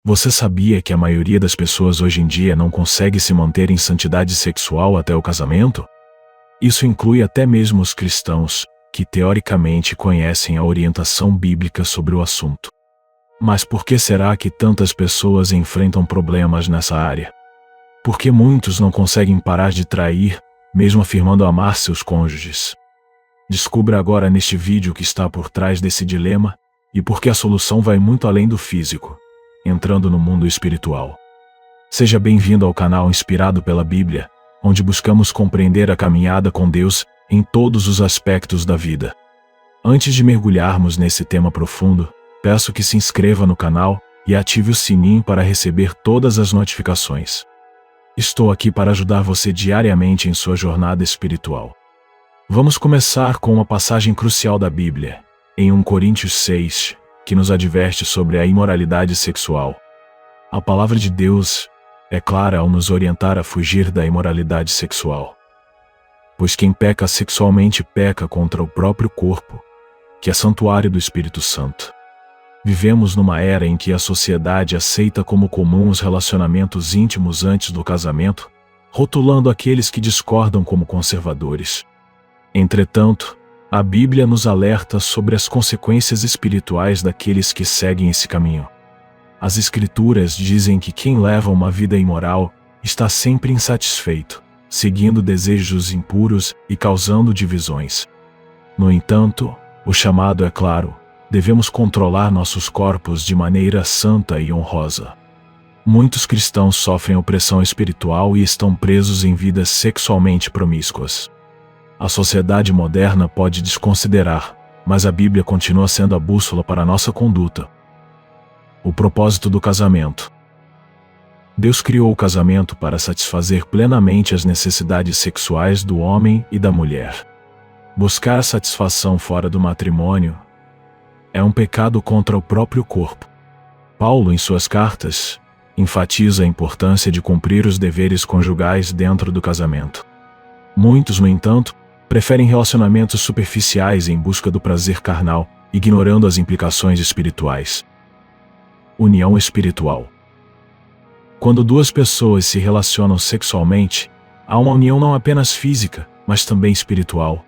Você sabia que a maioria das pessoas hoje em dia não consegue se manter em santidade sexual até o casamento? Isso inclui até mesmo os cristãos, que teoricamente conhecem a orientação bíblica sobre o assunto. Mas por que será que tantas pessoas enfrentam problemas nessa área? Por que muitos não conseguem parar de trair, mesmo afirmando amar seus cônjuges? Descubra agora neste vídeo o que está por trás desse dilema e por que a solução vai muito além do físico, entrando no mundo espiritual. Seja bem-vindo ao canal Inspirado pela Bíblia, onde buscamos compreender a caminhada com Deus em todos os aspectos da vida. Antes de mergulharmos nesse tema profundo, peço que se inscreva no canal e ative o sininho para receber todas as notificações. Estou aqui para ajudar você diariamente em sua jornada espiritual. Vamos começar com uma passagem crucial da Bíblia, em 1 Coríntios 6, que nos adverte sobre a imoralidade sexual. A palavra de Deus é clara ao nos orientar a fugir da imoralidade sexual. Pois quem peca sexualmente peca contra o próprio corpo, que é santuário do Espírito Santo. Vivemos numa era em que a sociedade aceita como comum os relacionamentos íntimos antes do casamento, rotulando aqueles que discordam como conservadores. Entretanto, a Bíblia nos alerta sobre as consequências espirituais daqueles que seguem esse caminho. As Escrituras dizem que quem leva uma vida imoral está sempre insatisfeito, seguindo desejos impuros e causando divisões. No entanto, o chamado é claro: devemos controlar nossos corpos de maneira santa e honrosa. Muitos cristãos sofrem opressão espiritual e estão presos em vidas sexualmente promíscuas. A sociedade moderna pode desconsiderar, mas a Bíblia continua sendo a bússola para a nossa conduta. O propósito do casamento. Deus criou o casamento para satisfazer plenamente as necessidades sexuais do homem e da mulher. Buscar a satisfação fora do matrimônio é um pecado contra o próprio corpo. Paulo, em suas cartas, enfatiza a importância de cumprir os deveres conjugais dentro do casamento. Muitos, no entanto, preferem relacionamentos superficiais em busca do prazer carnal, ignorando as implicações espirituais. União espiritual. Quando duas pessoas se relacionam sexualmente, há uma união não apenas física, mas também espiritual.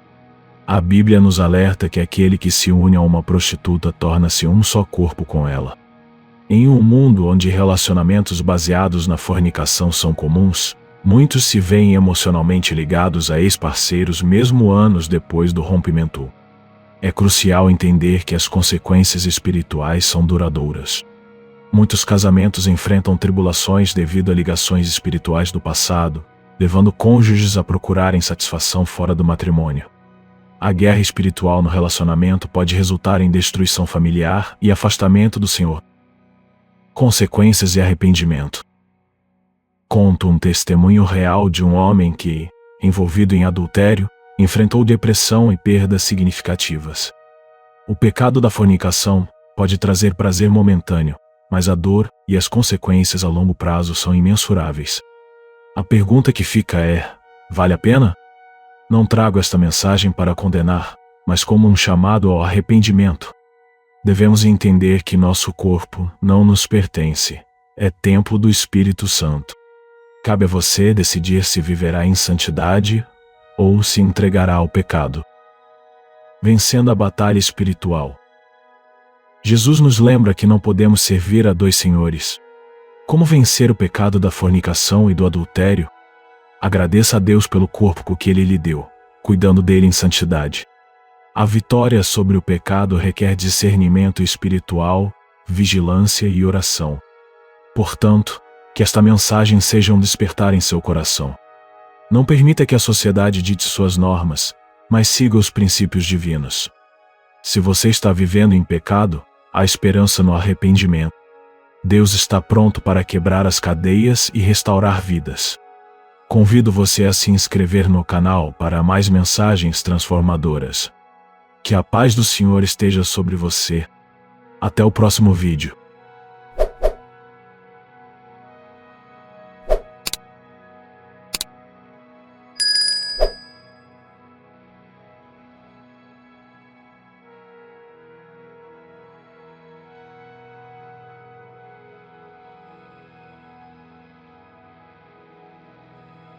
A Bíblia nos alerta que aquele que se une a uma prostituta torna-se um só corpo com ela. Em um mundo onde relacionamentos baseados na fornicação são comuns, muitos se veem emocionalmente ligados a ex-parceiros mesmo anos depois do rompimento. É crucial entender que as consequências espirituais são duradouras. Muitos casamentos enfrentam tribulações devido a ligações espirituais do passado, levando cônjuges a procurarem satisfação fora do matrimônio. A guerra espiritual no relacionamento pode resultar em destruição familiar e afastamento do Senhor. Consequências e arrependimento. Conto um testemunho real de um homem que, envolvido em adultério, enfrentou depressão e perdas significativas. O pecado da fornicação pode trazer prazer momentâneo, mas a dor e as consequências a longo prazo são imensuráveis. A pergunta que fica é: vale a pena? Não trago esta mensagem para condenar, mas como um chamado ao arrependimento. Devemos entender que nosso corpo não nos pertence, é templo do Espírito Santo. Cabe a você decidir se viverá em santidade ou se entregará ao pecado. Vencendo a batalha espiritual. Jesus nos lembra que não podemos servir a dois senhores. Como vencer o pecado da fornicação e do adultério? Agradeça a Deus pelo corpo que Ele lhe deu, cuidando dele em santidade. A vitória sobre o pecado requer discernimento espiritual, vigilância e oração. Portanto, que esta mensagem seja um despertar em seu coração. Não permita que a sociedade dite suas normas, mas siga os princípios divinos. Se você está vivendo em pecado, há esperança no arrependimento. Deus está pronto para quebrar as cadeias e restaurar vidas. Convido você a se inscrever no canal para mais mensagens transformadoras. Que a paz do Senhor esteja sobre você. Até o próximo vídeo.